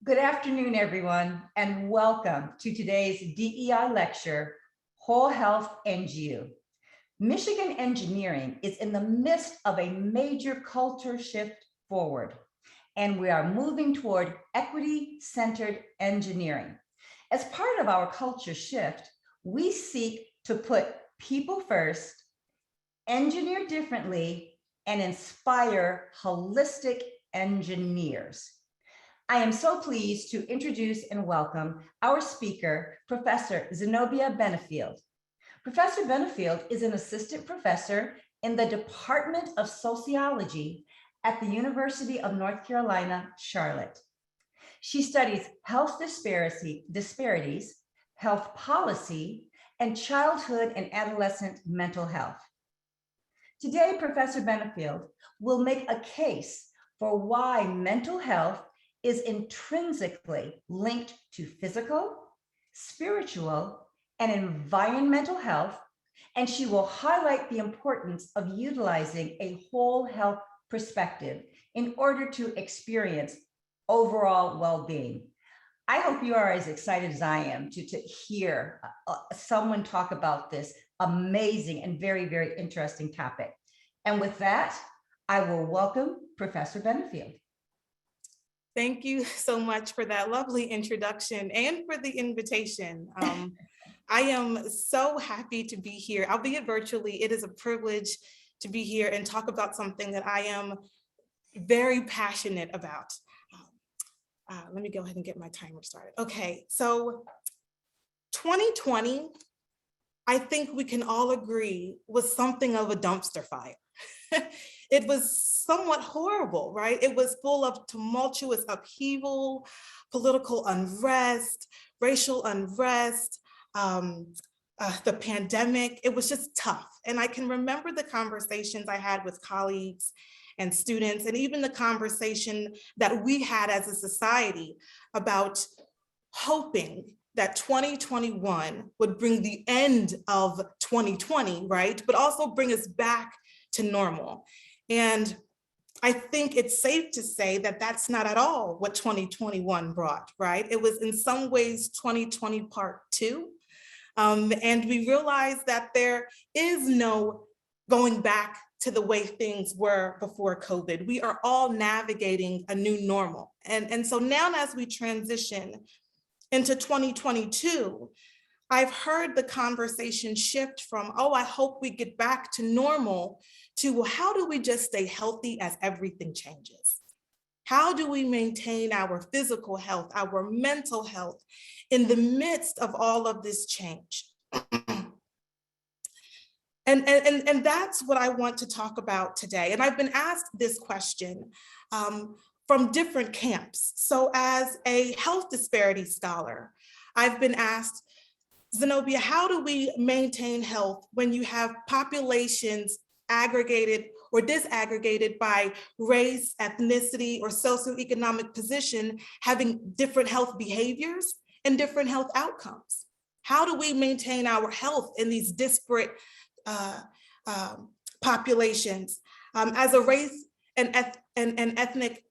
Good afternoon, everyone, and welcome to today's DEI lecture, Whole Health and You. Michigan engineering is in the midst of a major culture shift forward, and we are moving toward equity-centered engineering. As part of our culture shift, we seek to put people first, engineer differently, and inspire holistic engineers. I am so pleased to introduce and welcome our speaker, Professor Zinobia Bennefield. Professor Bennefield is an assistant professor in the Department of Sociology at the University of North Carolina, Charlotte. She studies health disparities, health policy, and childhood and adolescent mental health. Today, Professor Bennefield will make a case for why mental health is intrinsically linked to physical, spiritual, and environmental health, and she will highlight the importance of utilizing a whole health perspective in order to experience overall well-being. I hope you are as excited as I am to hear someone talk about this amazing and very, very interesting topic. And with that, I will welcome Professor Bennefield. Thank you so much for that lovely introduction and for the invitation. I am so happy to be here, albeit virtually. It is a privilege to be here and talk about something that I am very passionate about. Let me go ahead and get my timer started. Okay, so 2020, I think we can all agree, was something of a dumpster fire. It was somewhat horrible, right? It was full of tumultuous upheaval, political unrest, racial unrest, the pandemic. It was just tough. And I can remember the conversations I had with colleagues and students, and even the conversation that we had as a society about hoping that 2021 would bring the end of 2020, right? But also bring us back to normal. And I think it's safe to say that that's not at all what 2021 brought, right? It was in some ways 2020 part 2. And we realized that there is no going back to the way things were before COVID. We are all navigating a new normal. And so now as we transition into 2022, I've heard the conversation shift from, oh, I hope we get back to normal, to, well, how do we just stay healthy as everything changes? How do we maintain our physical health, our mental health in the midst of all of this change? And that's what I want to talk about today. And I've been asked this question from different camps. So as a health disparity scholar, I've been asked, Zinobia, how do we maintain health when you have populations aggregated or disaggregated by race, ethnicity, or socioeconomic position, having different health behaviors and different health outcomes? How do we maintain our health in these disparate populations? As a race and ethnic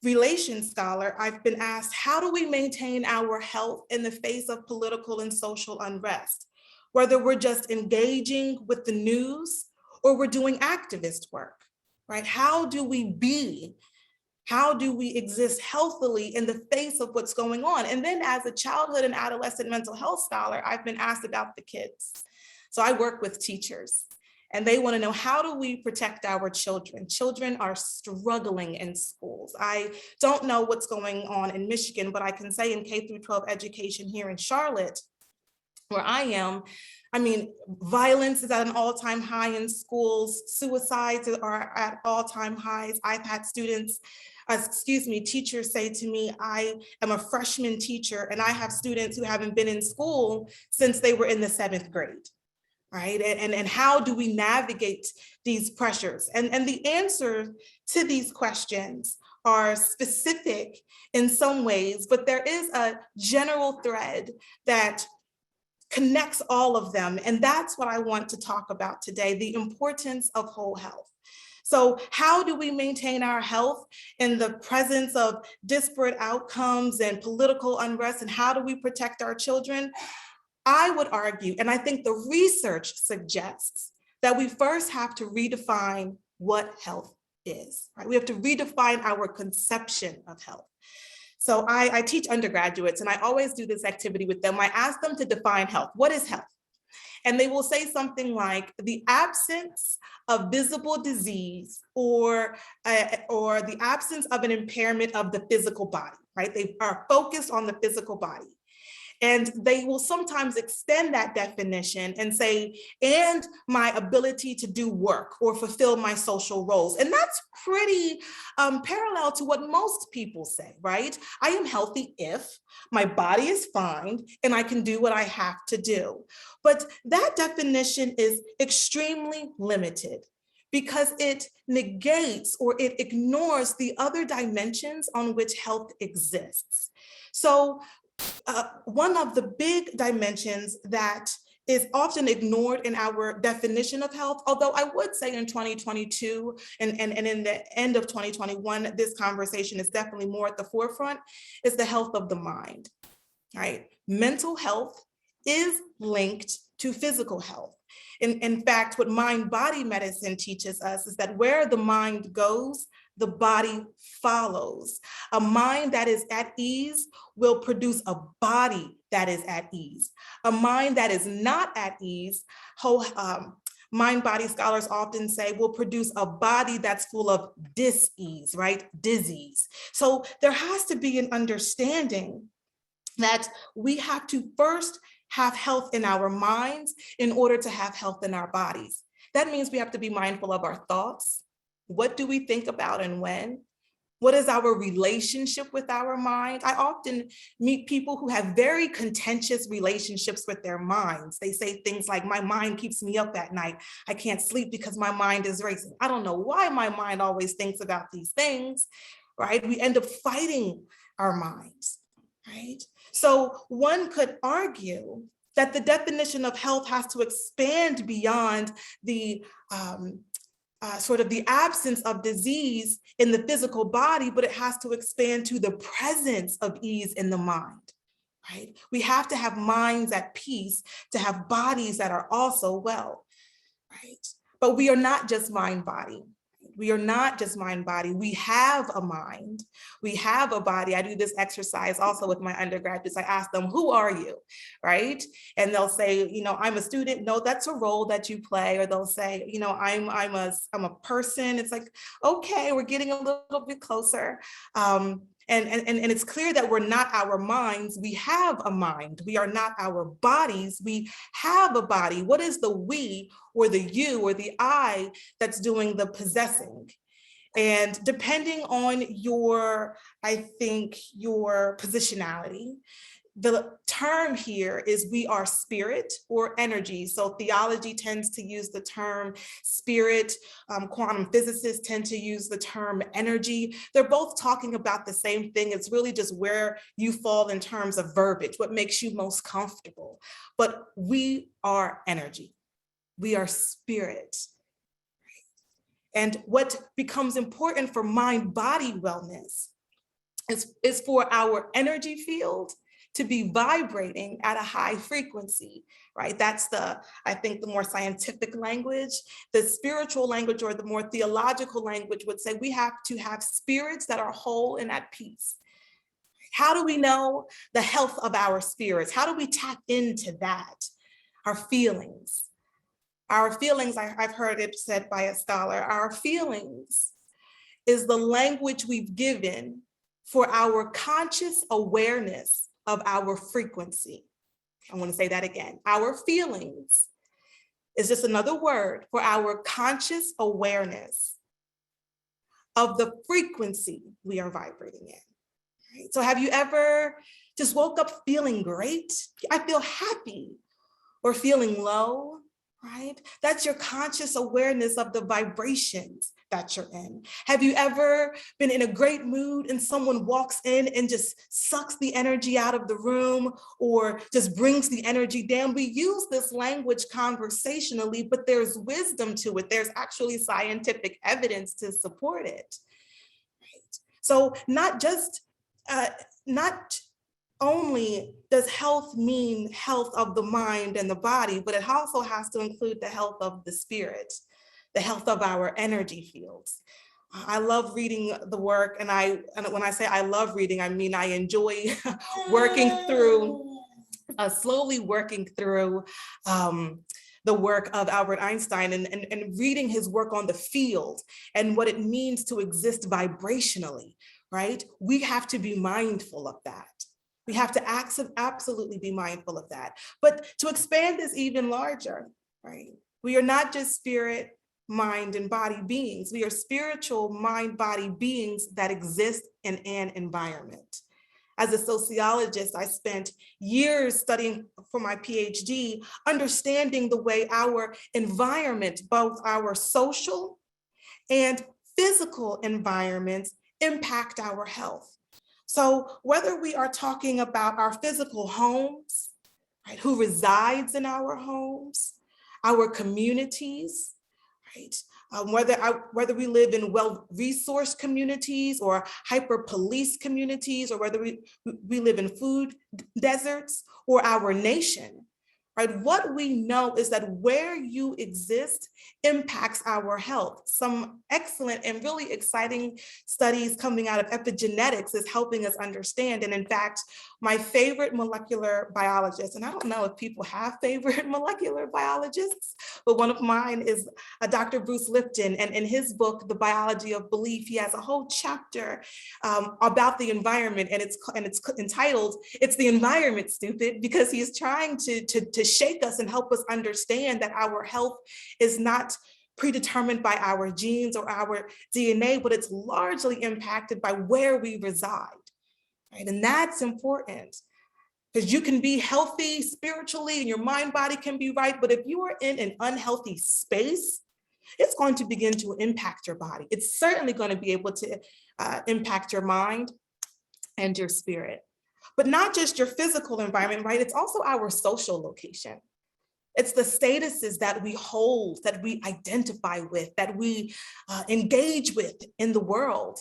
relations scholar, I've been asked, how do we maintain our health in the face of political and social unrest? Whether we're just engaging with the news or we're doing activist work, right? How do we exist healthily in the face of what's going on? And then as a childhood and adolescent mental health scholar, I've been asked about the kids. So I work with teachers. And they want to know, how do we protect our children? Children are struggling in schools. I don't know what's going on in Michigan, but I can say in K through 12 education here in Charlotte, where I am, I mean, violence is at an all-time high in schools. Suicides are at all-time highs. I've had students, teachers say to me, I am a freshman teacher and I have students who haven't been in school since they were in the 7th grade. Right? And how do we navigate these pressures? And the answer to these questions are specific in some ways, but there is a general thread that connects all of them. And that's what I want to talk about today, the importance of whole health. So how do we maintain our health in the presence of disparate outcomes and political unrest? And how do we protect our children? I would argue, and I think the research suggests, that we first have to redefine what health is, right? We have to redefine our conception of health. So I teach undergraduates, and I always do this activity with them. I ask them to define health. What is health? And they will say something like the absence of visible disease or the absence of an impairment of the physical body, right? They are focused on the physical body. And they will sometimes extend that definition and say, and my ability to do work or fulfill my social roles. And that's pretty parallel to what most people say, right? I am healthy if my body is fine and I can do what I have to do. But that definition is extremely limited because it negates or it ignores the other dimensions on which health exists. So one of the big dimensions that is often ignored in our definition of health, although I would say in 2022 and in the end of 2021, this conversation is definitely more at the forefront, is the health of the mind, right? Mental health is linked to physical health. In fact, what mind-body medicine teaches us is that where the mind goes, the body follows. A mind that is at ease will produce a body that is at ease. A mind that is not at ease, mind-body scholars often say, will produce a body that's full of dis-ease, right? Disease. So there has to be an understanding that we have to first have health in our minds in order to have health in our bodies. That means we have to be mindful of our thoughts. What do we think about and when? What is our relationship with our mind? I often meet people who have very contentious relationships with their minds. They say things like, my mind keeps me up at night. I can't sleep because my mind is racing. I don't know why my mind always thinks about these things, right? We end up fighting our minds, right? So one could argue that the definition of health has to expand beyond the sort of the absence of disease in the physical body, but it has to expand to the presence of ease in the mind, right? We have to have minds at peace to have bodies that are also well, right? But we are not just mind-body. We are not just mind-body. We have a mind. We have a body. I do this exercise also with my undergraduates. I ask them, who are you, right? And they'll say, I'm a student. No, that's a role that you play. Or they'll say, I'm a person. It's like, okay, we're getting a little bit closer. And it's clear that we're not our minds. We have a mind. We are not our bodies. We have a body. What is the we or the you or the I that's doing the possessing? And depending on your positionality, the term here is we are spirit or energy. So theology tends to use the term spirit. Quantum physicists tend to use the term energy. They're both talking about the same thing. It's really just where you fall in terms of verbiage, what makes you most comfortable. But we are energy. We are spirit. And what becomes important for mind-body wellness is for our energy field to be vibrating at a high frequency, right? That's I think the more scientific language. The spiritual language or the more theological language would say we have to have spirits that are whole and at peace. How do we know the health of our spirits? How do we tap into that? Our feelings. Our feelings, I've heard it said by a scholar, our feelings is the language we've given for our conscious awareness of our frequency. I want to say that again. Our feelings is just another word for our conscious awareness of the frequency we are vibrating in. Right? So have you ever just woke up feeling great? I feel happy, or feeling low, right? That's your conscious awareness of the vibrations that you're in. Have you ever been in a great mood and someone walks in and just sucks the energy out of the room or just brings the energy down? We use this language conversationally, but there's wisdom to it. There's actually scientific evidence to support it. Right? So not only does health mean health of the mind and the body, but it also has to include the health of the spirit, the health of our energy fields. I love reading the work, and when I say I love reading, I mean I enjoy slowly working through the work of Albert Einstein and reading his work on the field and what it means to exist vibrationally, right? We have to be mindful of that. We have to absolutely be mindful of that. But to expand this even larger, right? We are not just spirit, mind, and body beings. We are spiritual mind, body beings that exist in an environment. As a sociologist, I spent years studying for my PhD, understanding the way our environment, both our social and physical environments, impact our health. So whether we are talking about our physical homes, right, who resides in our homes, our communities, right, whether we live in well-resourced communities or hyper-police communities, or whether we live in food deserts, or our nation, right? What we know is that where you exist impacts our health. Some excellent and really exciting studies coming out of epigenetics is helping us understand. And in fact, my favorite molecular biologist, and I don't know if people have favorite molecular biologists, but one of mine is Dr. Bruce Lipton. And in his book, The Biology of Belief, he has a whole chapter about the environment, and it's entitled, "It's the Environment, Stupid," because he's trying to shake us and help us understand that our health is not predetermined by our genes or our DNA, but it's largely impacted by where we reside, right? And that's important, because you can be healthy spiritually and your mind, body can be right, but if you are in an unhealthy space, it's going to begin to impact your body. It's certainly going to be able to impact your mind and your spirit. But not just your physical environment, right? It's also our social location. It's the statuses that we hold, that we identify with, that we engage with in the world.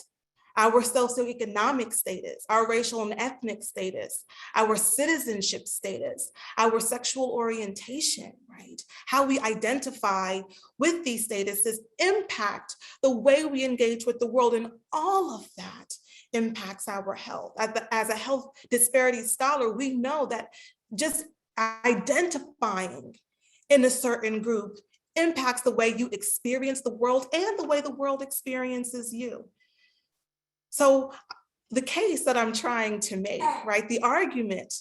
Our socioeconomic status, our racial and ethnic status, our citizenship status, our sexual orientation, right? How we identify with these statuses impact the way we engage with the world, and all of that impacts our health. As a health disparity scholar, we know that just identifying in a certain group impacts the way you experience the world and the way the world experiences you. So the case that I'm trying to make, right, the argument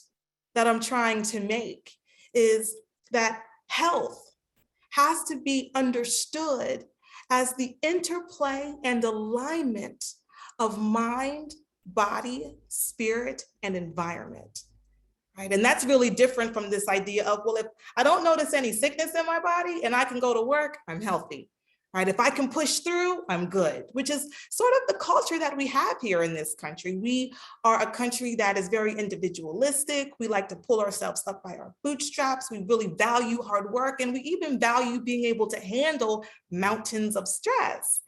that I'm trying to make is that health has to be understood as the interplay and alignment of mind, body, spirit, and environment, right? And that's really different from this idea of, well, if I don't notice any sickness in my body and I can go to work, I'm healthy, right? If I can push through, I'm good, which is sort of the culture that we have here in this country. We are a country that is very individualistic. We like to pull ourselves up by our bootstraps. We really value hard work, and we even value being able to handle mountains of stress,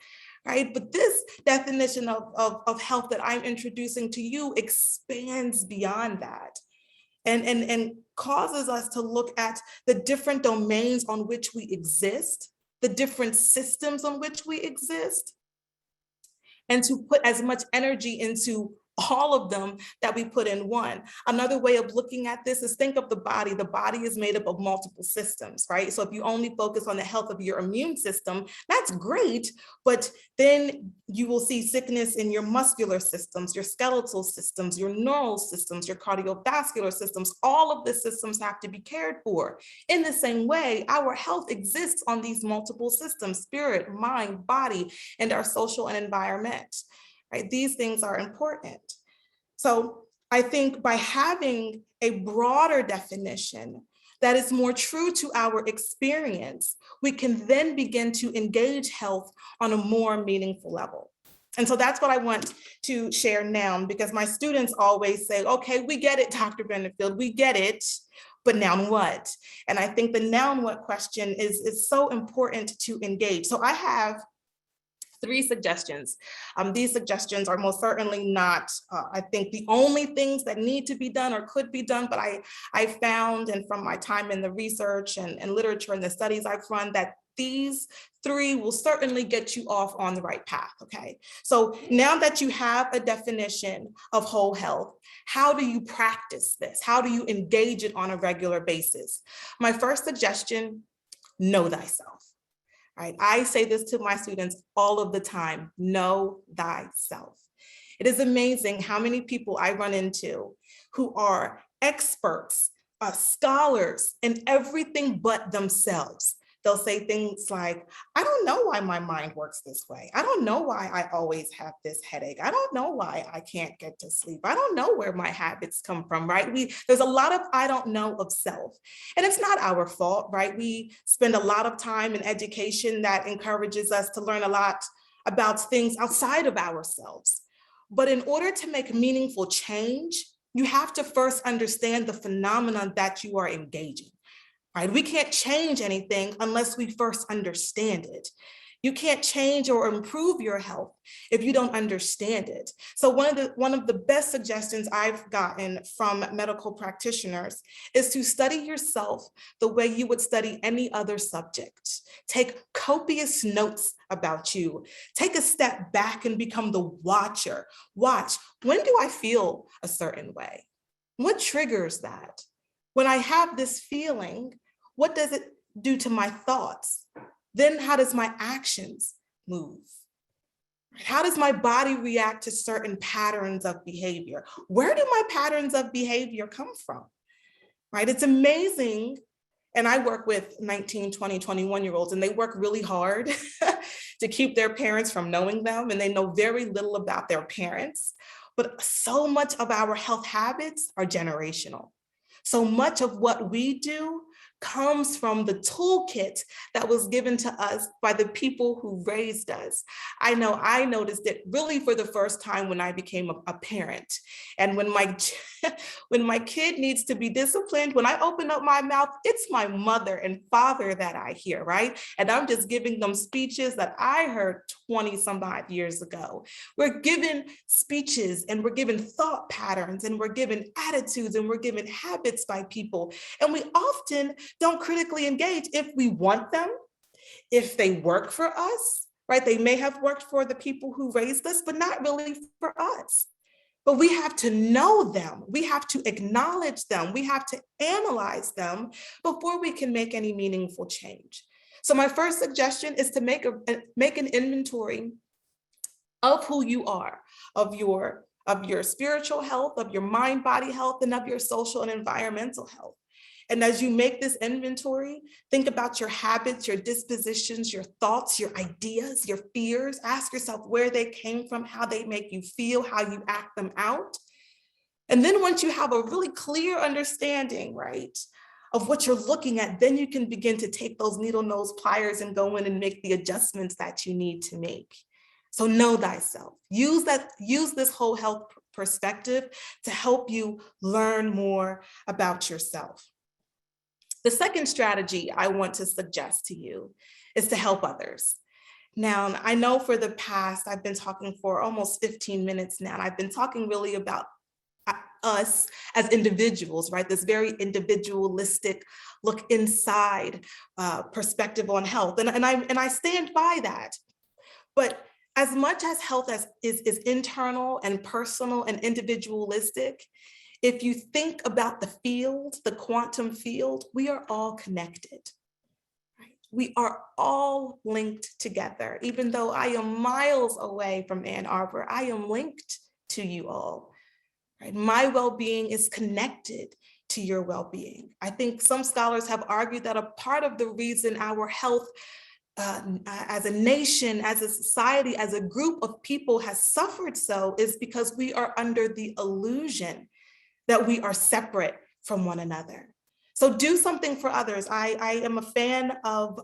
right? But this definition of health that I'm introducing to you expands beyond that and causes us to look at the different domains on which we exist, the different systems on which we exist, and to put as much energy into all of them that we put in one. Another way of looking at this is think of the body. The body is made up of multiple systems, right? So if you only focus on the health of your immune system, that's great, but then you will see sickness in your muscular systems, your skeletal systems, your neural systems, your cardiovascular systems. All of the systems have to be cared for. In the same way, our health exists on these multiple systems: spirit, mind, body, and our social and environment. Right? These things are important. So I think by having a broader definition that is more true to our experience, we can then begin to engage health on a more meaningful level. And so that's what I want to share now, because my students always say, okay, we get it, Dr. Bennefield, we get it, but now what? And I think the now what question is so important to engage. So I have 3 suggestions. These suggestions are most certainly not, I think, the only things that need to be done or could be done, but I found, and from my time in the research and literature and the studies I've run, that these 3 will certainly get you off on the right path, okay? So now that you have a definition of whole health, how do you practice this? How do you engage it on a regular basis? My first suggestion, know thyself. Right? I say this to my students all of the time, know thyself. It is amazing how many people I run into who are experts, scholars in everything but themselves. They'll say things like, I don't know why my mind works this way. I don't know why I always have this headache. I don't know why I can't get to sleep. I don't know where my habits come from, right? There's a lot of I don't know of self. And it's not our fault, right? We spend a lot of time in education that encourages us to learn a lot about things outside of ourselves. But in order to make meaningful change, you have to first understand the phenomenon that you are engaging. Right? We can't change anything unless we first understand it. You can't change or improve your health if you don't understand it. So one of the best suggestions I've gotten from medical practitioners is to study yourself the way you would study any other subject. Take copious notes about you. Take a step back and become the watcher. Watch, when do I feel a certain way? What triggers that? When I have this feeling, what does it do to my thoughts? Then how does my actions move? How does my body react to certain patterns of behavior? Where do my patterns of behavior come from? Right? It's amazing. And I work with 19, 20, 21-year-olds, and they work really hard to keep their parents from knowing them, and they know very little about their parents. But so much of our health habits are generational. So much of what we do comes from the toolkit that was given to us by the people who raised us. I know I noticed it really for the first time when I became a parent. And when my kid needs to be disciplined, when I open up my mouth, it's my mother and father that I hear, right? And I'm just giving them speeches that I heard 20 some odd years ago. We're given speeches and we're given thought patterns and we're given attitudes and we're given habits by people. And we often don't critically engage if we want them, if they work for us, right? They may have worked for the people who raised us, but not really for us. But we have to know them. We have to acknowledge them. We have to analyze them before we can make any meaningful change. So my first suggestion is to make an inventory of who you are, of your spiritual health, of your mind, body health, and of your social and environmental health. And as you make this inventory, think about your habits, your dispositions, your thoughts, your ideas, your fears. Ask yourself where they came from, how they make you feel, how you act them out. And then once you have a really clear understanding, right, of what you're looking at, then you can begin to take those needle nose pliers and go in and make the adjustments that you need to make. So know thyself. Use this whole health perspective to help you learn more about yourself. The second strategy I want to suggest to you is to help others. Now, I know for the past, I've been talking for almost 15 minutes now, and I've been talking really about us as individuals, right? This very individualistic look inside perspective on health. And I stand by that. But as much as health is internal and personal and individualistic, if you think about the field, the quantum field, we are all connected. Right? We are all linked together. Even though I am miles away from Ann Arbor, I am linked to you all. Right? My well-being is connected to your well-being. I think some scholars have argued that a part of the reason our health as a nation, as a society, as a group of people has suffered so is because we are under the illusion that we are separate from one another. So do something for others. I am a fan of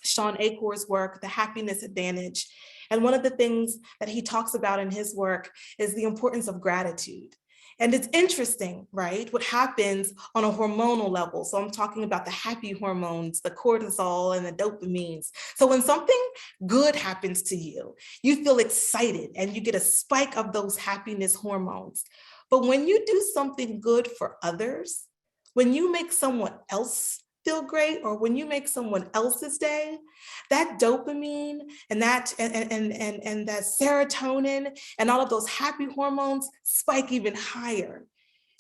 Sean Acor's work, The Happiness Advantage. And one of the things that he talks about in his work is the importance of gratitude. And it's interesting, right? What happens on a hormonal level. So I'm talking about the happy hormones, the cortisol and the dopamines. So when something good happens to you, you feel excited and you get a spike of those happiness hormones. But when you do something good for others, when you make someone else feel great, or when you make someone else's day, that dopamine and that and that serotonin and all of those happy hormones spike even higher.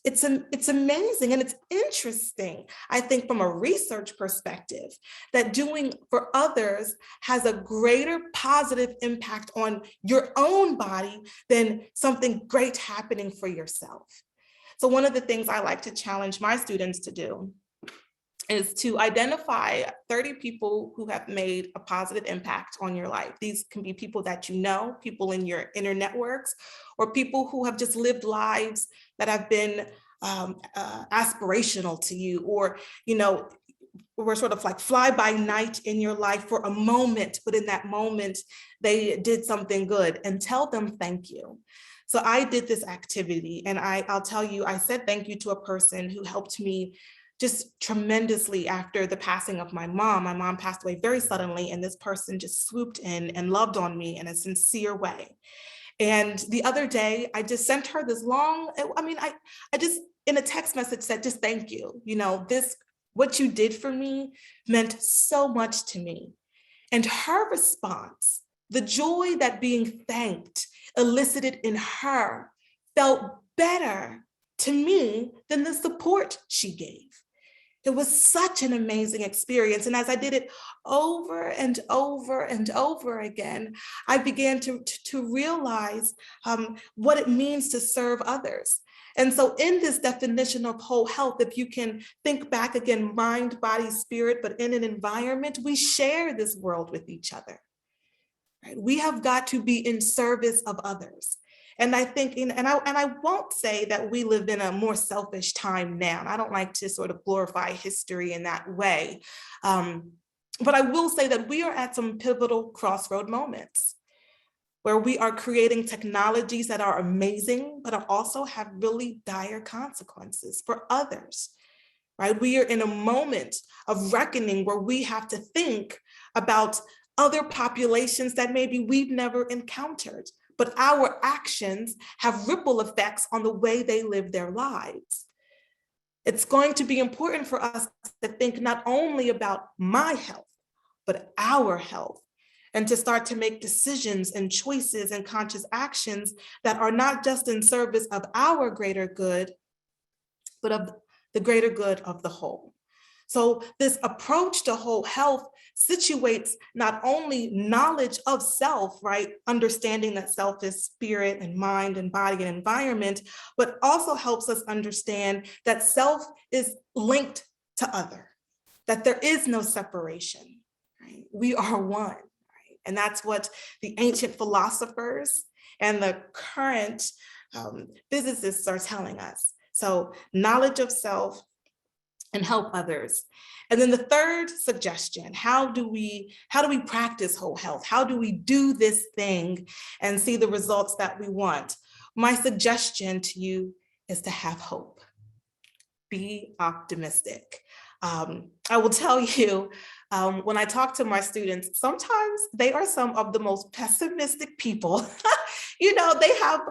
It's amazing, and it's interesting, I think, from a research perspective, that doing for others has a greater positive impact on your own body than something great happening for yourself. So one of the things I like to challenge my students to do is to identify 30 people who have made a positive impact on your life. These can be people that you know, people in your inner networks, or people who have just lived lives that have been aspirational to you, or, you know, were sort of like fly by night in your life for a moment, but in that moment, they did something good, and tell them thank you. So I did this activity, and I'll tell you, I said thank you to a person who helped me just tremendously after the passing of my mom. My mom passed away very suddenly, and this person just swooped in and loved on me in a sincere way. And the other day, I just sent her this long, I just in a text message said, just thank you. You know, what you did for me meant so much to me. And her response, the joy that being thanked elicited in her, felt better to me than the support she gave. It was such an amazing experience. And as I did it over and over and over again, I began to realize what it means to serve others. And so in this definition of whole health, if you can think back again, mind, body, spirit, but in an environment, we share this world with each other. Right? We have got to be in service of others. And I think, and I won't say that we live in a more selfish time now. I don't like to sort of glorify history in that way. But I will say that we are at some pivotal crossroad moments where we are creating technologies that are amazing, but also have really dire consequences for others, right? We are in a moment of reckoning where we have to think about other populations that maybe we've never encountered, but our actions have ripple effects on the way they live their lives. It's going to be important for us to think not only about my health, but our health, and to start to make decisions and choices and conscious actions that are not just in service of our greater good, but of the greater good of the whole. So this approach to whole health situates not only knowledge of self, right? Understanding that self is spirit and mind and body and environment, but also helps us understand that self is linked to other, that there is no separation, right? We are one, right? And that's what the ancient philosophers and the current physicists are telling us. So knowledge of self and help others. And then the third suggestion, how do we practice whole health? How do we do this thing and see the results that we want? My suggestion to you is to have hope. Be optimistic. I will tell you, when I talk to my students, sometimes they are some of the most pessimistic people. You know, they have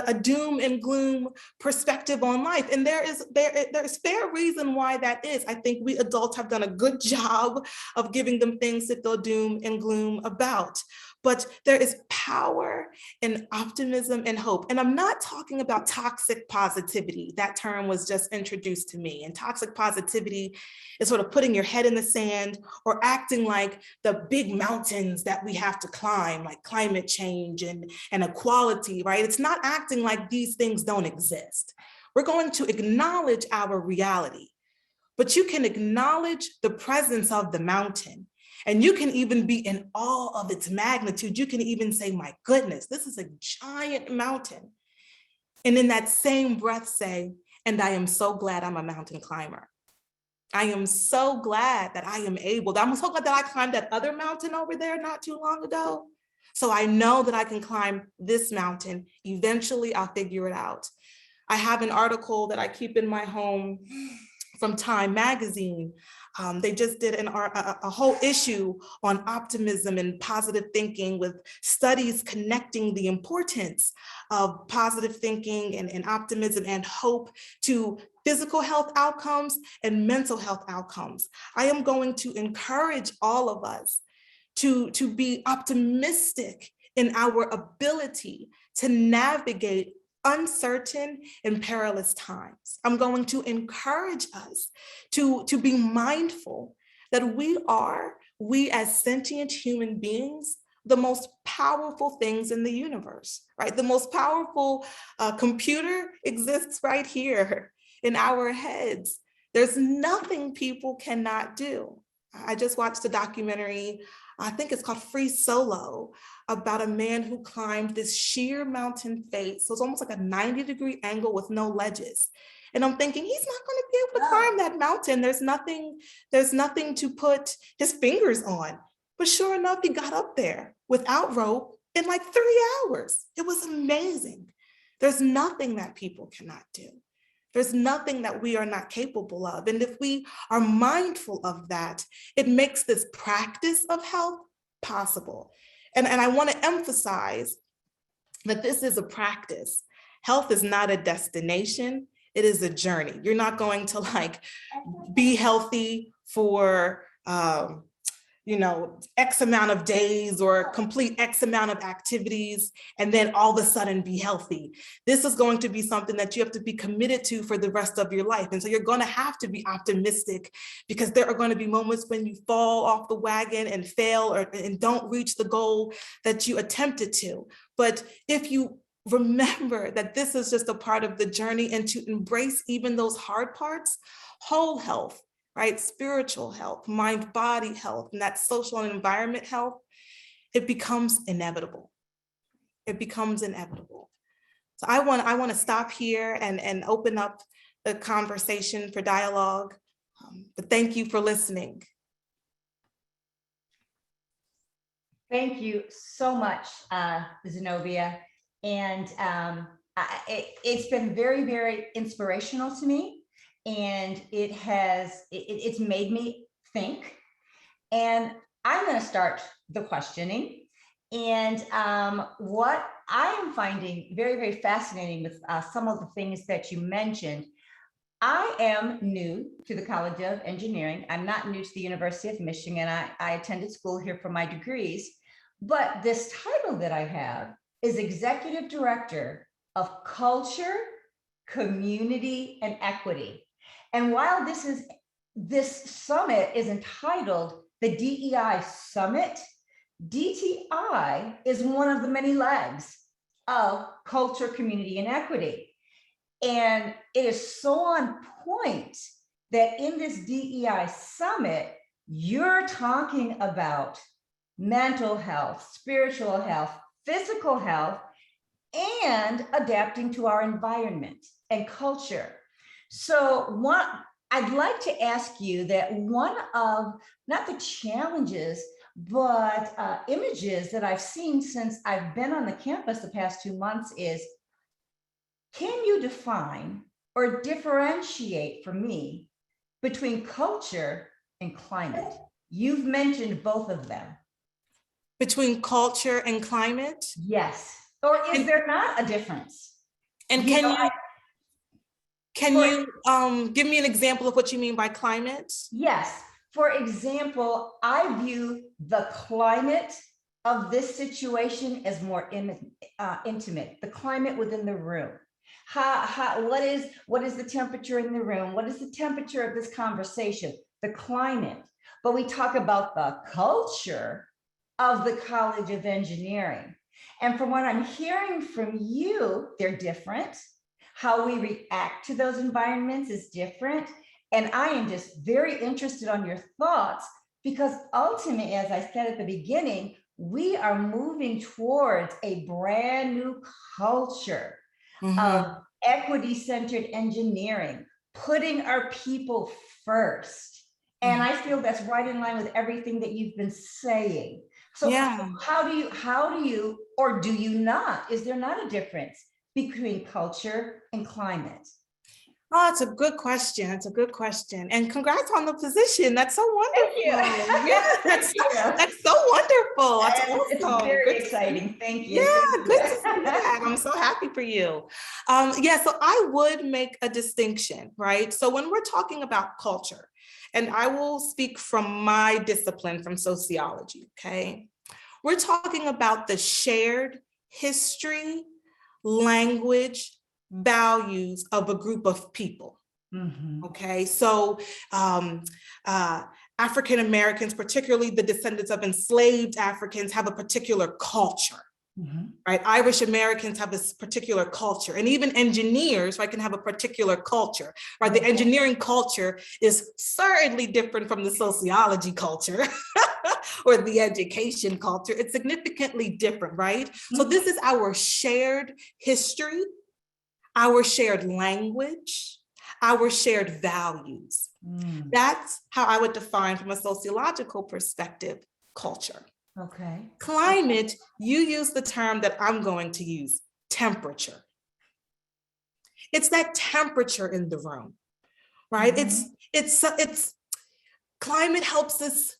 a doom and gloom perspective on life, and there's fair reason why that is. I think we adults have done a good job of giving them things that they'll doom and gloom about. But there is power in optimism and hope. And I'm not talking about toxic positivity. That term was just introduced to me. And toxic positivity is sort of putting your head in the sand or acting like the big mountains that we have to climb, like climate change and equality, right? It's not acting like these things don't exist. We're going to acknowledge our reality, but you can acknowledge the presence of the mountain. And you can even be in awe of its magnitude. You can even say, my goodness, this is a giant mountain. And in that same breath say, And I am so glad I'm a mountain climber. I am so glad that I am I'm so glad that I climbed that other mountain over there not too long ago. So I know that I can climb this mountain. Eventually, I'll figure it out. I have an article that I keep in my home from Time magazine. They just did a whole issue on optimism and positive thinking, with studies connecting the importance of positive thinking and optimism and hope to physical health outcomes and mental health outcomes. I am going to encourage all of us to be optimistic in our ability to navigate uncertain and perilous times. I'm going to encourage us to be mindful that we as sentient human beings, the most powerful things in the universe, right? The most powerful computer exists right here in our heads. There's nothing people cannot do. I just watched a documentary, I think it's called Free Solo, about a man who climbed this sheer mountain face. So it's almost like a 90-degree angle with no ledges. And I'm thinking, he's not going to be able to climb that mountain. There's nothing to put his fingers on. But sure enough, he got up there without rope in like 3 hours. It was amazing. There's nothing that people cannot do. There's nothing that we are not capable of. And if we are mindful of that, it makes this practice of health possible. And I want to emphasize that this is a practice. Health is not a destination. It is a journey. You're not going to be healthy for, X amount of days or complete X amount of activities and then all of a sudden be healthy. This is going to be something that you have to be committed to for the rest of your life. And so you're going to have to be optimistic, because there are going to be moments when you fall off the wagon and fail and don't reach the goal that you attempted to. But if you remember that this is just a part of the journey, and to embrace even those hard parts, whole health, right? Spiritual health, mind, body health, and that social and environment health, it becomes inevitable. It becomes inevitable. So I want to stop here and open up the conversation for dialogue. But thank you for listening. Thank you so much, Zinobia. And it's been very, very inspirational to me. And it's made me think. And I'm going to start the questioning. And what I am finding very, very fascinating with some of the things that you mentioned, I am new to the College of Engineering. I'm not new to the University of Michigan. I attended school here for my degrees. But this title that I have is Executive Director of Culture, Community, and Equity. And while this summit is entitled the DEI Summit, DTI is one of the many legs of culture, community, and equity. And it is so on point that in this DEI Summit, you're talking about mental health, spiritual health, physical health, and adapting to our environment and culture. So I'd like to ask you that one of, not the challenges, but images that I've seen since I've been on the campus the past 2 months is, can you define or differentiate for me between culture and climate? You've mentioned both of them. Between culture and climate? Yes. Or is there not a difference? And can you give me an example of what you mean by climate? Yes. For example, I view the climate of this situation as more intimate, the climate within the room. What is the temperature in the room? What is the temperature of this conversation? The climate. But we talk about the culture of the College of Engineering. And from what I'm hearing from you, they're different. How we react to those environments is different. And I am just very interested on your thoughts, because ultimately, as I said at the beginning, we are moving towards a brand new culture of equity-centered engineering, putting our people first. And I feel that's right in line with everything that you've been saying. So Yeah. how do you, or do you not? Is there not a difference between culture and climate? Oh, it's a good question. It's a good question. And congrats on the position. That's so Thank you. wonderful. Yeah, that's Thank so wonderful. That's you. It's awesome. very Good to exciting. Thank Yeah, you. Thank good to see you. that. I'm so happy for you. Yeah, so I would make a distinction, right? So when we're talking about culture, and I will speak from my discipline, from sociology, okay? We're talking about the shared history, language, values of a group of people. Mhm. Okay, so African Americans, particularly the descendants of enslaved Africans, have a particular culture. Mhm. Right? Irish Americans have this particular culture, and even engineers, right, can have a particular culture, right? The engineering culture is certainly different from the sociology culture or the education culture. It's significantly different, right? So this is our shared history, our shared language, our shared values. That's how I would define, from a sociological perspective, culture. Okay. Climate, you use the term that I'm going to use, temperature. It's that temperature in the room, right? It's climate helps us.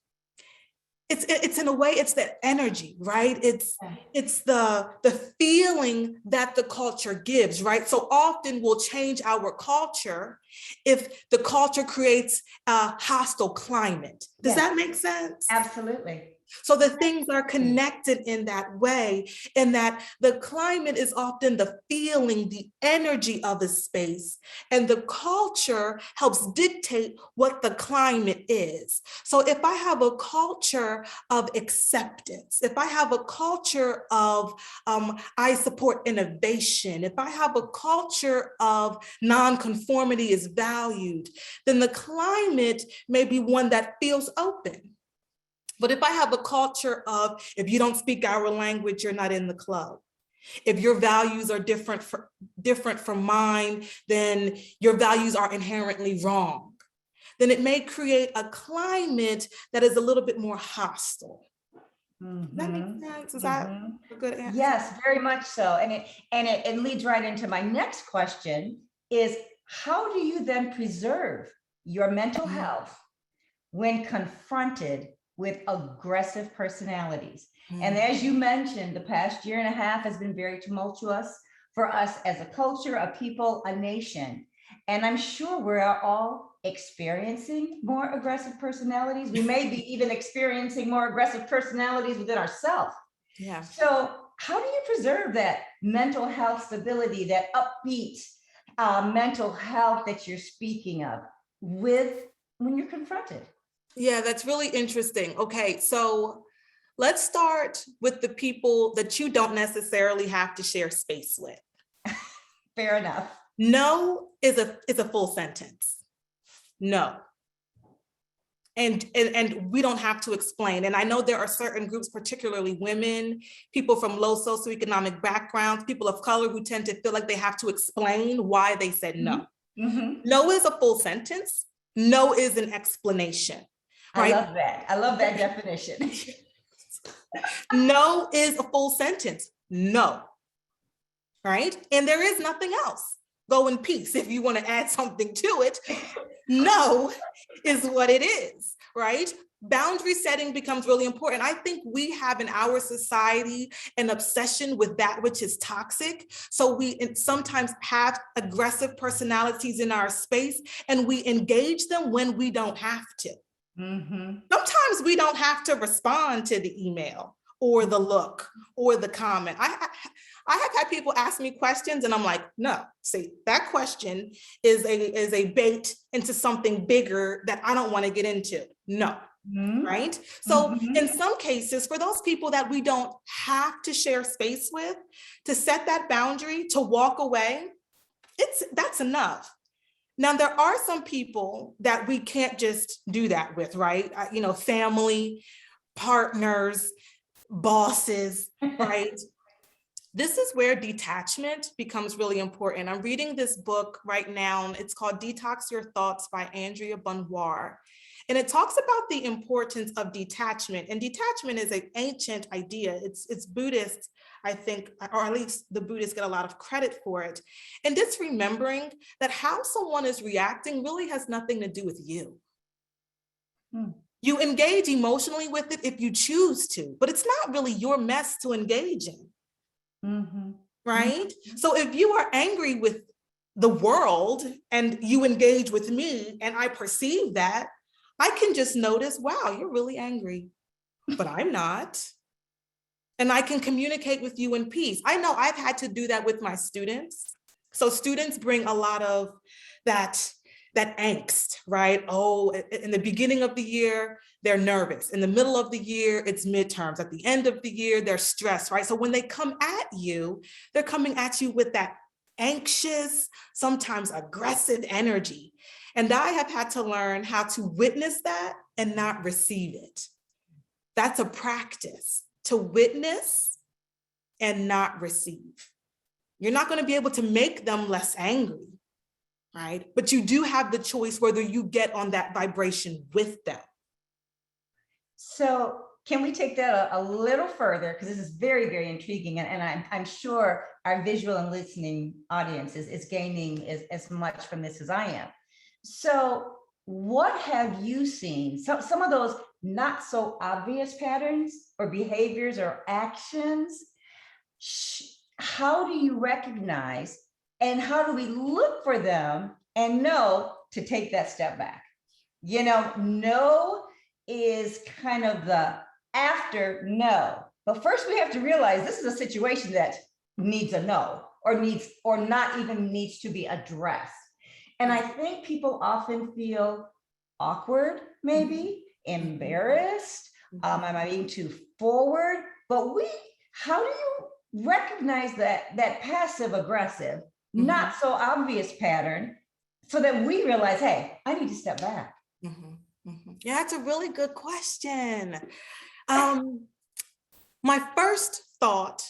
It's in a way, it's that energy, right? It's the feeling that the culture gives, right? So often we'll change our culture if the culture creates a hostile climate. Does that make sense? Absolutely. So the things are connected in that way, in that the climate is often the feeling, the energy of the space, and the culture helps dictate what the climate is. So if I have a culture of acceptance, if I have a culture of I support innovation, if I have a culture of nonconformity is valued, then the climate may be one that feels open. But if I have a culture of, if you don't speak our language, you're not in the club. If your values are different from mine, then your values are inherently wrong. Then it may create a climate that is a little bit more hostile. Does that make sense? Is that a good answer? Yes, very much so. And it leads right into my next question is, how do you then preserve your mental health when confronted with aggressive personalities? And as you mentioned, the past year and a half has been very tumultuous for us as a culture, a people, a nation. And I'm sure we're all experiencing more aggressive personalities. We may be even experiencing more aggressive personalities within ourselves. Yeah. So how do you preserve that mental health stability, that upbeat mental health that you're speaking of when you're confronted? Yeah, that's really interesting. Okay, so let's start with the people that you don't necessarily have to share space with. Fair enough. No is a full sentence. No. And we don't have to explain. And I know there are certain groups, particularly women, people from low socioeconomic backgrounds, people of color, who tend to feel like they have to explain why they said no. No is a full sentence. No is an explanation. Right? I love that. I love that definition. No is a full sentence. No. Right? And there is nothing else. Go in peace if you want to add something to it. No is what it is, right? Boundary setting becomes really important. I think we have in our society an obsession with that which is toxic. So we sometimes have aggressive personalities in our space, and we engage them when we don't have to. Sometimes we don't have to respond to the email or the look or the comment. I have had people ask me questions and I'm like, no, see, that question is a bait into something bigger that I don't want to get into. No, right? So in some cases, for those people that we don't have to share space with, to set that boundary, to walk away, that's enough. Now, there are some people that we can't just do that with, right? Family, partners, bosses, right? This is where detachment becomes really important. I'm reading this book right now. It's called Detox Your Thoughts by Andrea Bonnoir. And it talks about the importance of detachment. And detachment is an ancient idea. It's Buddhist, I think, or at least the Buddhists get a lot of credit for it. And just remembering that how someone is reacting really has nothing to do with you. You engage emotionally with it if you choose to, but it's not really your mess to engage in. Right? So if you are angry with the world and you engage with me and I perceive that, I can just notice, wow, you're really angry, but I'm not. And I can communicate with you in peace. I know I've had to do that with my students. So students bring a lot of that angst, right? Oh, in the beginning of the year, they're nervous. In the middle of the year, it's midterms. At the end of the year, they're stressed, right? So when they come at you, they're coming at you with that anxious, sometimes aggressive energy. And I have had to learn how to witness that and not receive it. That's a practice, to witness and not receive. You're not going to be able to make them less angry, right? But you do have the choice whether you get on that vibration with them. So can we take that a little further? Because this is very, very intriguing. And I'm sure our visual and listening audience is gaining as much from this as I am. So what have you seen? Some of those not so obvious patterns or behaviors or actions, how do you recognize and how do we look for them and know to take that step back? You know, no is kind of the after no. But first we have to realize this is a situation that needs a no or not even needs to be addressed. And I think people often feel awkward, maybe embarrassed. Am I being too forward? But how do you recognize that passive aggressive, not so obvious pattern so that we realize, hey, I need to step back? Yeah, that's a really good question. My first thought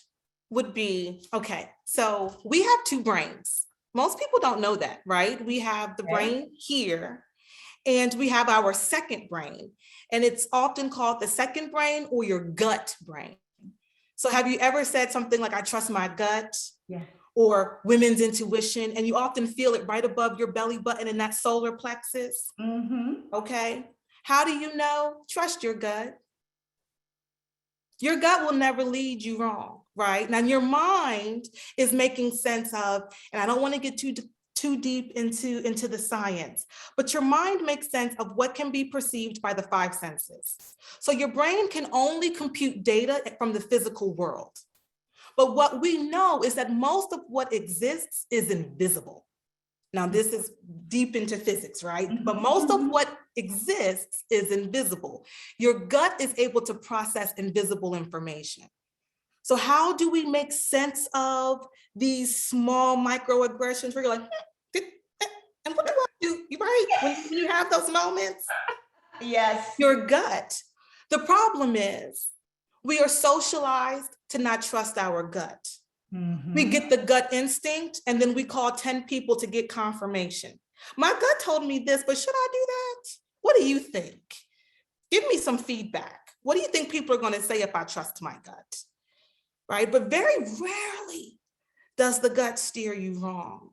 would be, okay, so we have two brains. Most people don't know that, right? We have the brain here and we have our second brain, and it's often called the second brain or your gut brain. So have you ever said something like, I trust my gut? Yeah. Or women's intuition, and you often feel it right above your belly button in that solar plexus? Okay. How do you know? Trust your gut. Your gut will never lead you wrong, right? Now your mind is making sense of, and I don't want to get too deep into the science, but your mind makes sense of what can be perceived by the five senses. So your brain can only compute data from the physical world. But what we know is that most of what exists is invisible. Now, this is deep into physics, right? But most of what exists is invisible. Your gut is able to process invisible information. So how do we make sense of these small microaggressions where you're like, and what do I do? Right? When you have those moments? Yes. Your gut. The problem is we are socialized to not trust our gut. We get the gut instinct and then we call 10 people to get confirmation. My gut told me this, but should I do that? What do you think? Give me some feedback. What do you think people are going to say if I trust my gut? Right? But very rarely does the gut steer you wrong.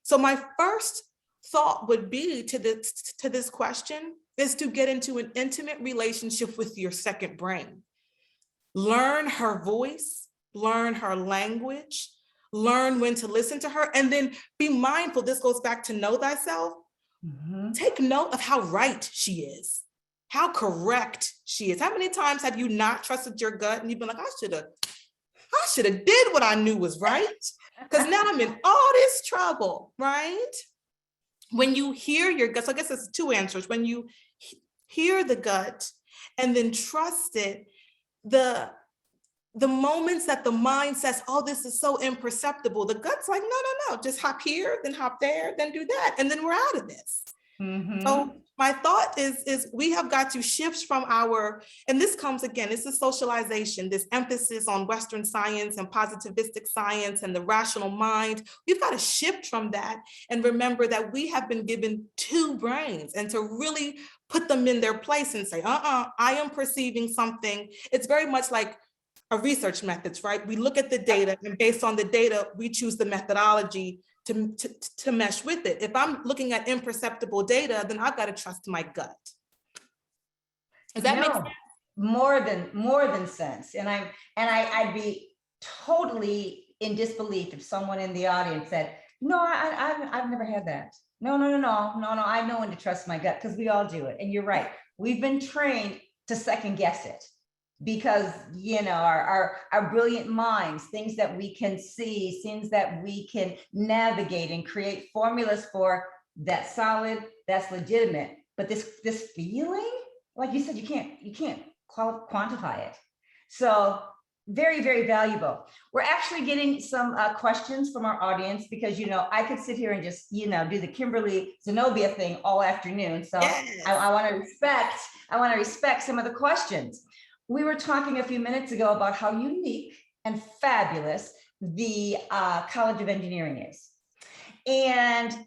So my first thought would be to this question is to get into an intimate relationship with your second brain. Learn her voice, learn her language, learn when to listen to her, and then be mindful. This goes back to know thyself. Take note of how right she is, how correct she is. How many times have you not trusted your gut and you've been like, I should have did what I knew was right, because now I'm in all this trouble, right? When you hear your gut, so I guess it's two answers. When you hear the gut and then trust it, the moments that the mind says, oh, this is so imperceptible, the gut's like, no, just hop here, then hop there, then do that, and then we're out of this. So My thought is we have got to shift from our, and this comes again, this is socialization, this emphasis on Western science and positivistic science and the rational mind. We've got to shift from that and remember that we have been given two brains, and to really put them in their place and say, I am perceiving something. It's very much like a research methods, right? We look at the data, and based on the data, we choose the methodology to mesh with it. If I'm looking at imperceptible data, then I've got to trust my gut. Does that make sense? More than sense. And I'd be totally in disbelief if someone in the audience said, no, I've never had that. No, I know when to trust my gut, because we all do it. And you're right. We've been trained to second guess it, because our brilliant minds, things that we can see, things that we can navigate and create formulas for, that's solid, that's legitimate. But this feeling, like you said, you can't quantify it. So very, very valuable. We're actually getting some questions from our audience, because I could sit here and just do the Kimberly Zinobia thing all afternoon. So yes. I want to respect some of the questions. We were talking a few minutes ago about how unique and fabulous the College of Engineering is. And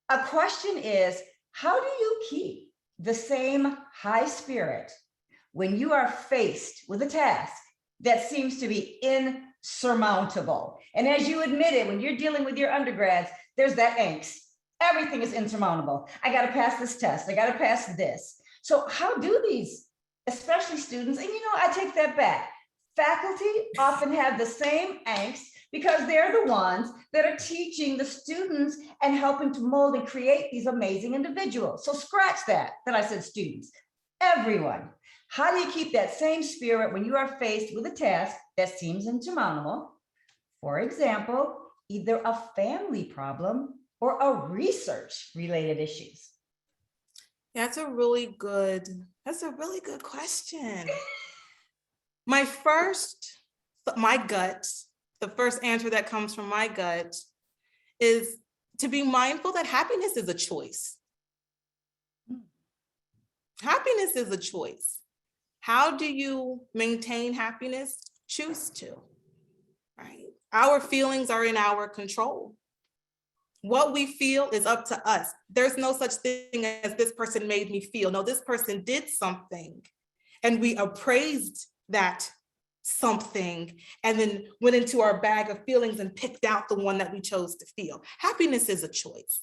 a question is, how do you keep the same high spirit when you are faced with a task that seems to be insurmountable? And as you admitted, when you're dealing with your undergrads, there's that angst. Everything is insurmountable. I got to pass this test. I got to pass this. So how do these, especially students, and I take that back, faculty often have the same angst, because they're the ones that are teaching the students and helping to mold and create these amazing individuals. So scratch that I said students, everyone. How do you keep that same spirit when you are faced with a task that seems insurmountable? For example, either a family problem or a research-related issues. That's a really good question. My gut, the first answer that comes from my gut is to be mindful that happiness is a choice. Happiness is a choice. How do you maintain happiness? Choose to, right? Our feelings are in our control. What we feel is up to us. There's no such thing as this person made me feel. No, this person did something, and we appraised that something and then went into our bag of feelings and picked out the one that we chose to feel. Happiness is a choice.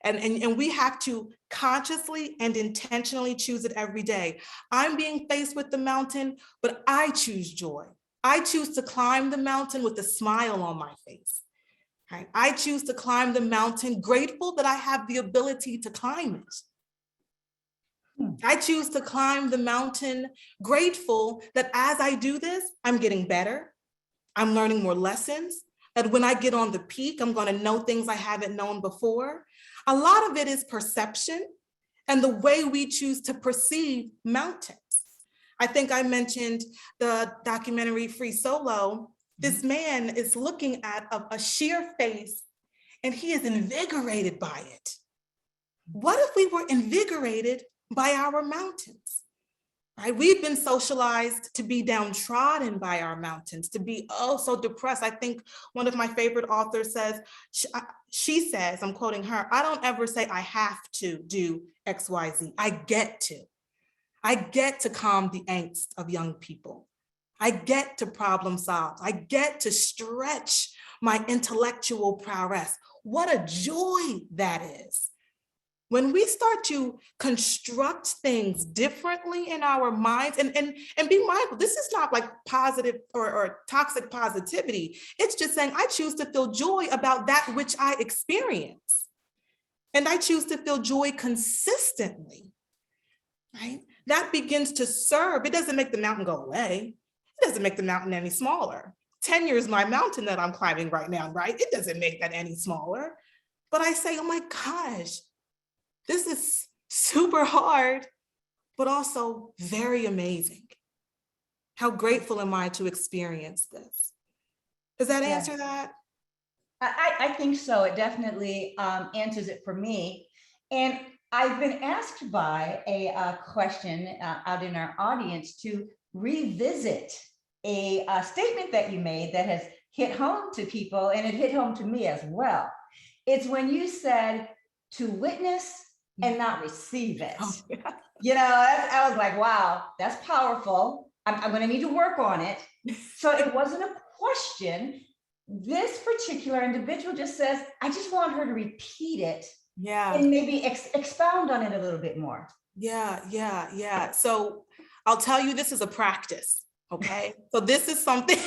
And we have to consciously and intentionally choose it every day. I'm being faced with the mountain, but I choose joy. I choose to climb the mountain with a smile on my face. Right? I choose to climb the mountain grateful that I have the ability to climb it. I choose to climb the mountain grateful that as I do this, I'm getting better. I'm learning more lessons. That when I get on the peak, I'm going to know things I haven't known before. A lot of it is perception and the way we choose to perceive mountains. I think I mentioned the documentary Free Solo. This man is looking at a sheer face and he is invigorated by it. What if we were invigorated by our mountains? Right? We've been socialized to be downtrodden by our mountains, to be so depressed. I think one of my favorite authors says, she says, I'm quoting her, I don't ever say I have to do X, Y, Z. I get to. I get to calm the angst of young people. I get to problem solve. I get to stretch my intellectual prowess. What a joy that is. When we start to construct things differently in our minds and be mindful, this is not like positive or toxic positivity. It's just saying, I choose to feel joy about that which I experience. And I choose to feel joy consistently, right? That begins to serve. It doesn't make the mountain go away. It doesn't make the mountain any smaller. 10 years my mountain that I'm climbing right now, right? It doesn't make that any smaller. But I say, oh my gosh, this is super hard, but also very amazing. How grateful am I to experience this? Does that answer that? I think so. It definitely answers it for me. And I've been asked by a question out in our audience to revisit a statement that you made that has hit home to people, and it hit home to me as well. It's when you said to witness and not receive it. Oh, yeah. You know, I was like, wow, that's powerful. I'm going to need to work on it. So it wasn't a question. This particular individual just says, I just want her to repeat it and maybe expound on it a little bit more. Yeah. So I'll tell you, this is a practice. Okay. So this is something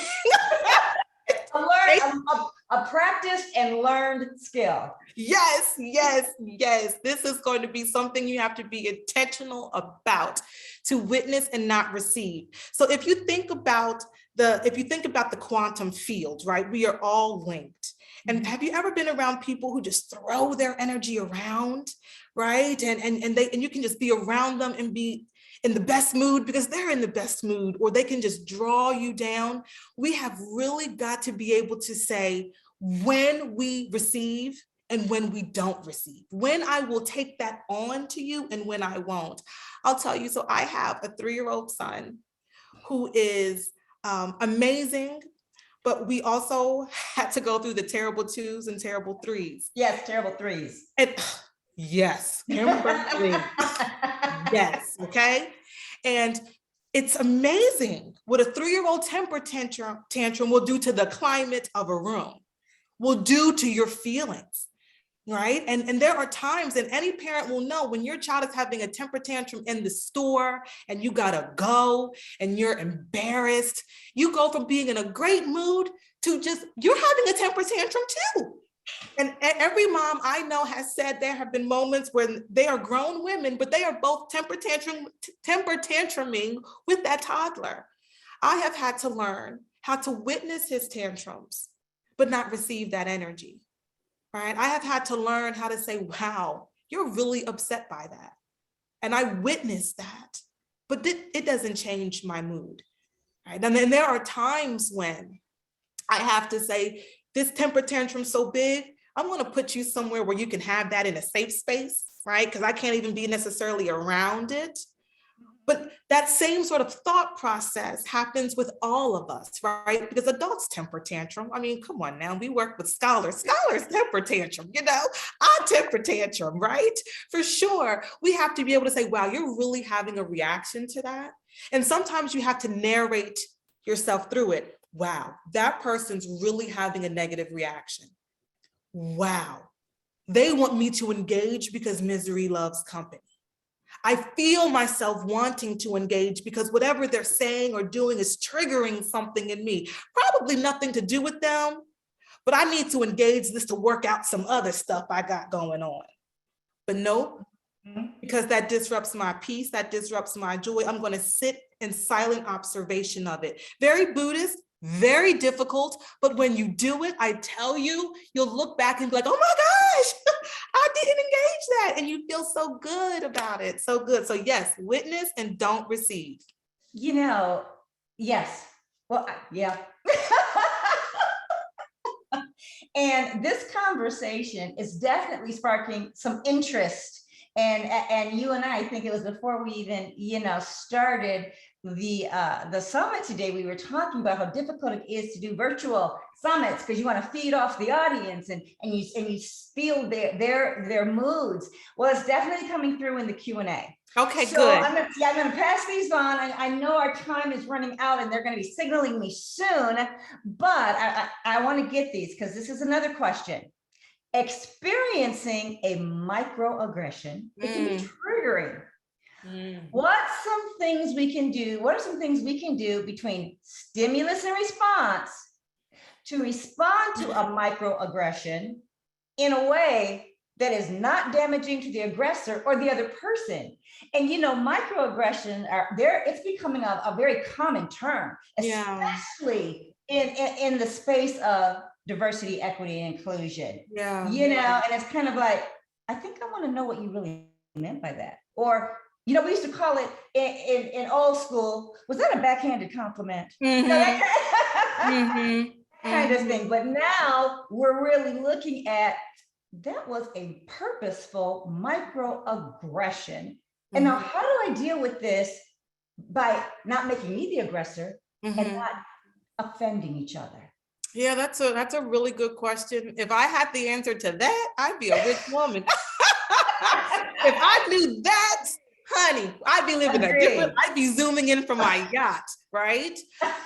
a practiced and learned skill. Yes. This is going to be something you have to be intentional about, to witness and not receive. So if you think about the quantum field, right? We are all linked. And have you ever been around people who just throw their energy around, right? And you can just be around them and be in the best mood because they're in the best mood, or they can just draw you down. We have really got to be able to say when we receive and when we don't receive, when I will take that on to you and when I won't. I'll tell you, so I have a 3-year-old son who is amazing, but we also had to go through the terrible 2s and terrible 3s. Yes, terrible 3s. And yes, terrible 3s. Yes, okay? And it's amazing what a 3-year-old temper tantrum will do to the climate of a room, will do to your feelings, right? And there are times, and any parent will know, when your child is having a temper tantrum in the store and you gotta go and you're embarrassed, you go from being in a great mood to just, you're having a temper tantrum too. And every mom I know has said there have been moments when they are grown women, but they are both temper tantruming with that toddler. I have had to learn how to witness his tantrums, but not receive that energy, right? I have had to learn how to say, wow, you're really upset by that. And I witnessed that, but it doesn't change my mood, right? And then there are times when I have to say, this temper tantrum so big, I'm going to put you somewhere where you can have that in a safe space, right? Because I can't even be necessarily around it. But that same sort of thought process happens with all of us, right? Because adults temper tantrum. I mean, come on now, we work with scholars. Scholars temper tantrum, you know, I temper tantrum, right? For sure. We have to be able to say, wow, you're really having a reaction to that. And sometimes you have to narrate yourself through it. Wow, that person's really having a negative reaction. Wow, they want me to engage because misery loves company. I feel myself wanting to engage because whatever they're saying or doing is triggering something in me. Probably nothing to do with them, but I need to engage this to work out some other stuff I got going on. But nope, because that disrupts my peace, that disrupts my joy. I'm going to sit in silent observation of it. Very Buddhist, very difficult, but when you do it, I tell you, you'll look back and be like, oh my gosh, I didn't engage that. And you feel so good about it. So good. So yes, witness and don't receive. You know, yes. Well, yeah. And this conversation is definitely sparking some interest. And you and I think it was before we even, started the summit today, we were talking about how difficult it is to do virtual summits because you want to feed off the audience and you feel their moods. Well, it's definitely coming through in the Q&A. Okay, so good. I'm gonna pass these on. I know our time is running out and they're going to be signaling me soon, but I want to get these because this is another question. Experiencing a microaggression, it can be triggering. What are some things we can do between stimulus and response to respond to a microaggression in a way that is not damaging to the aggressor or the other person? And microaggression it's becoming a very common term, especially in the space of diversity, equity, and inclusion. And it's kind of like, I think I want to know what you really meant by that. Or we used to call it in old school, was that a backhanded compliment? Kind of thing. But now we're really looking at that was a purposeful microaggression. And now how do I deal with this by not making me the aggressor and not offending each other? Yeah, that's a really good question. If I had the answer to that, I'd be a rich woman. If I knew that, honey, I'd be living a different, I'd be zooming in from my yacht, right?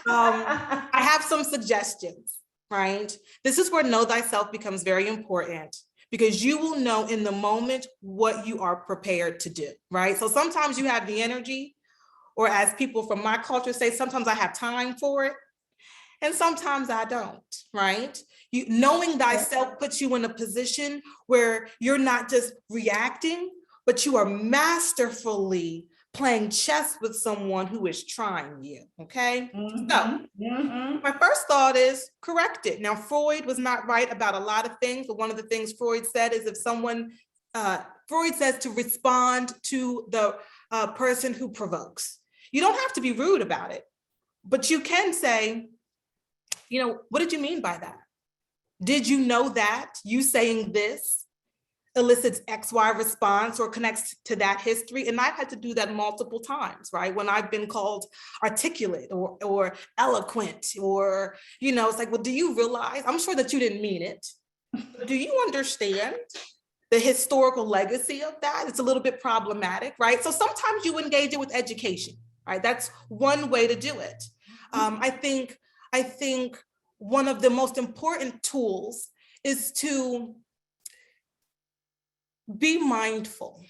I have some suggestions, right? This is where know thyself becomes very important, because you will know in the moment what you are prepared to do, right? So sometimes you have the energy, or as people from my culture say, sometimes I have time for it, and sometimes I don't, right? Knowing thyself puts you in a position where you're not just reacting, but you are masterfully playing chess with someone who is trying you, okay? So my first thought is correct it. Now, Freud was not right about a lot of things, but one of the things Freud said is if someone, Freud says to respond to the person who provokes. You don't have to be rude about it, but you can say, you know, what did you mean by that? Did you know that you saying this elicits XY response or connects to that history? And I've had to do that multiple times, right? When I've been called articulate or eloquent, or, you know, it's like, well, do you realize, I'm sure that you didn't mean it, but do you understand the historical legacy of that? It's a little bit problematic, right? So sometimes you engage it with education, right? That's one way to do it. I think one of the most important tools is to be mindful,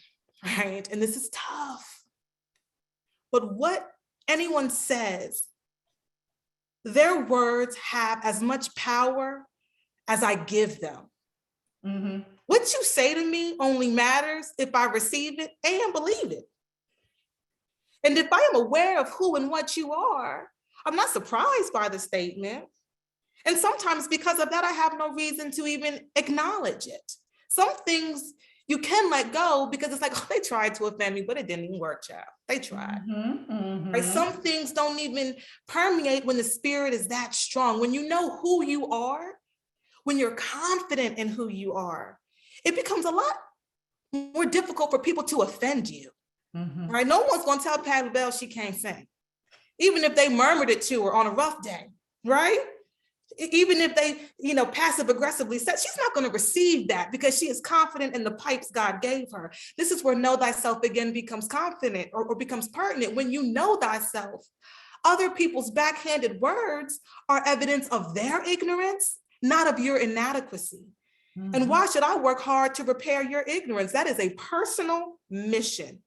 right? And this is tough, but what anyone says, their words have as much power as I give them. What you say to me only matters if I receive it and believe it. And if I am aware of who and what you are, I'm not surprised by the statement. And sometimes because of that, I have no reason to even acknowledge it. Some things you can let go because it's like, oh, they tried to offend me, but it didn't even work, child. They tried. Right? Some things don't even permeate when the spirit is that strong. When you know who you are, when you're confident in who you are, it becomes a lot more difficult for people to offend you. Right? No one's going to tell Patty Bell she can't sing, even if they murmured it to her on a rough day, right? Even if they, you know, passive aggressively said, she's not going to receive that because she is confident in the pipes God gave her. This is where know thyself again becomes confident or becomes pertinent. When you know thyself, other people's backhanded words are evidence of their ignorance, not of your inadequacy. And why should I work hard to repair your ignorance? That is a personal mission.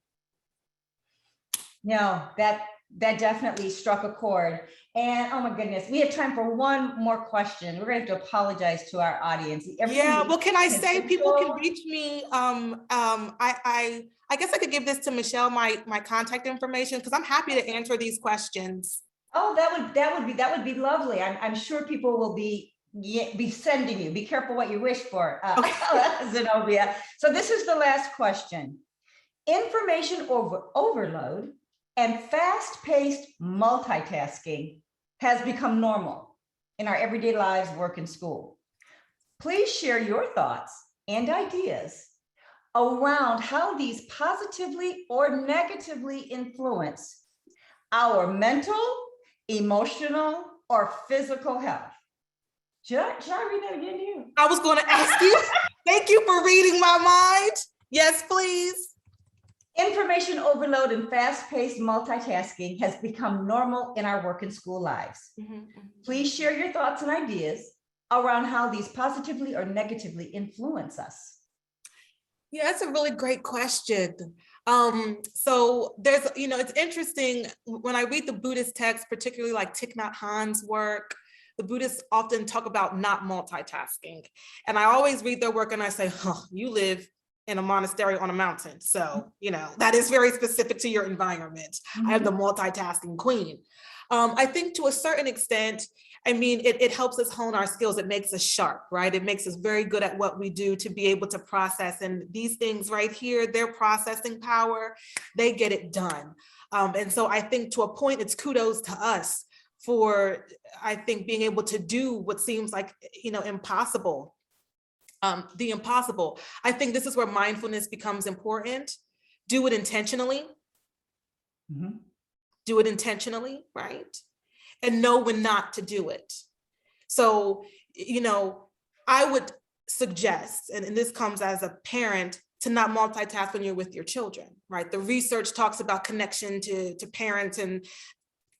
No, that definitely struck a chord. And oh my goodness, we have time for one more question. We're going to have to apologize to our audience. Yeah, well, can I say people can reach me? I guess I could give this to Michelle, my contact information, because I'm happy to answer these questions. Oh, that would be lovely. I'm sure people will be sending you. Be careful what you wish for, Zinobia. So this is the last question. Information overload and fast-paced multitasking has become normal in our everyday lives, work, and school. Please share your thoughts and ideas around how these positively or negatively influence our mental, emotional, or physical health. Should I read that again to you? I was going to ask you. Thank you for reading my mind. Yes, please. Information overload and fast-paced multitasking has become normal in our work and school lives. Please share your thoughts and ideas around how these positively or negatively influence us. Yeah, that's a really great question. So there's, you know, it's interesting when I read the Buddhist texts, particularly like Thich Nhat Hanh's work, the Buddhists often talk about not multitasking. And I always read their work and I say, oh, you live in a monastery on a mountain. So, you know, that is very specific to your environment. I am the multitasking queen. I think to a certain extent, I mean, it helps us hone our skills. It makes us sharp, right? It makes us very good at what we do to be able to process. And these things right here, their processing power, they get it done. And so I think to a point, it's kudos to us for, I think, being able to do what seems like, you know, impossible. the impossible. I think this is where mindfulness becomes important. Do it intentionally. Mhm. Do it intentionally, right? And know when not to do it. So, I would suggest, and this comes as a parent, to not multitask when you're with your children, right? The research talks about connection to parents and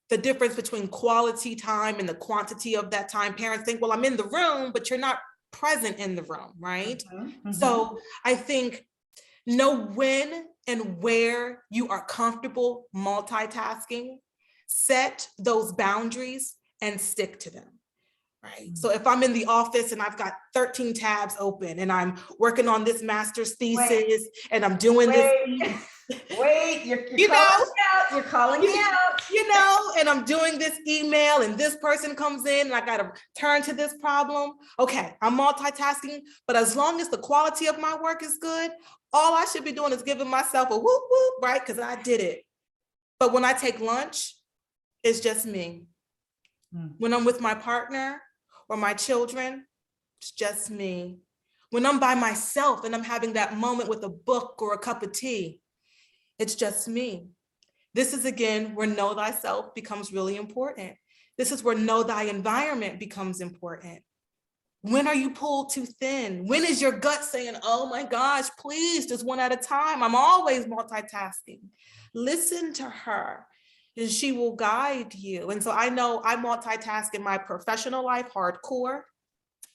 the difference between quality time and the quantity of that time. Parents think, well, I'm in the room, but you're not present in the room, right? Mhm. So I think know when and where you are comfortable multitasking, set those boundaries and stick to them. Right. So if I'm in the office and I've got 13 tabs open and I'm working on this master's thesis and I'm doing this. Wait, you're calling me out. You're calling me out. And I'm doing this email and this person comes in and I got to turn to this problem. Okay, I'm multitasking, but as long as the quality of my work is good, all I should be doing is giving myself a whoop whoop, right? Because I did it. But when I take lunch, it's just me. When I'm with my partner or my children, it's just me. When I'm by myself and I'm having that moment with a book or a cup of tea, it's just me. This is, again, where know thyself becomes really important. This is where know thy environment becomes important. When are you pulled too thin? When is your gut saying, oh my gosh, please, just one at a time? I'm always multitasking. Listen to her and she will guide you. And so I know I multitask in my professional life hardcore,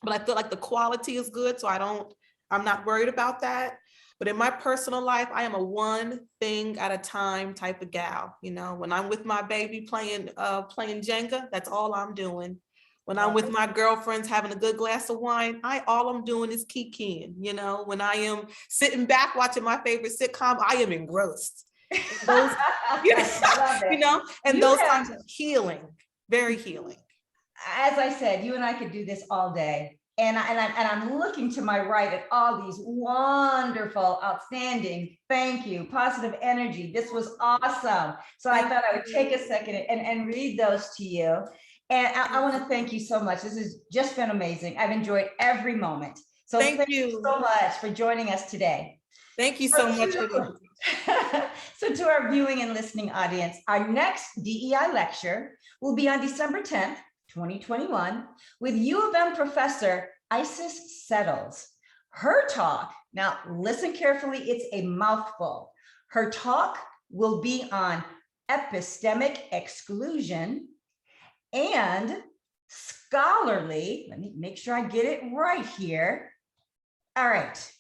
but I feel like the quality is good. So I'm not worried about that. But in my personal life, I am a one thing at a time type of gal. When I'm with my baby playing Jenga, that's all I'm doing. When I'm with my girlfriends having a good glass of wine, all I'm doing is kikiing. When I am sitting back watching my favorite sitcom, I am engrossed. Those, and those times of healing, very healing. As I said, you and I could do this all day. And I'm looking to my right at all these wonderful, outstanding, thank you, positive energy. This was awesome. So I thought I would take a second and read those to you. And I want to thank you so much. This has just been amazing. I've enjoyed every moment. So thank you so much for joining us today. Thank you so much for the So to our viewing and listening audience, our next DEI lecture will be on December 10th, 2021, with U of M professor Isis Settles. Her talk, now listen carefully, it's a mouthful. Her talk will be on epistemic exclusion and scholarly, let me make sure I get it right here. All right.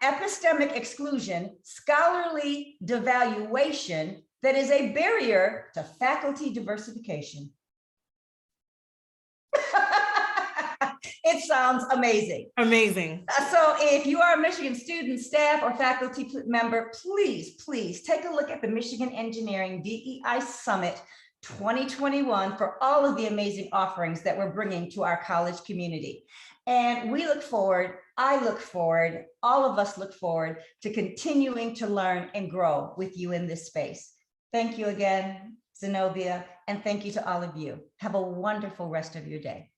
Epistemic exclusion, scholarly devaluation that is a barrier to faculty diversification. It sounds amazing. Amazing. So if you are a Michigan student, staff, or faculty member, please take a look at the Michigan Engineering DEI Summit 2021 for all of the amazing offerings that we're bringing to our college community. And we look forward, I look forward, all of us look forward to continuing to learn and grow with you in this space. Thank you again, Zinobia, and thank you to all of you. Have a wonderful rest of your day.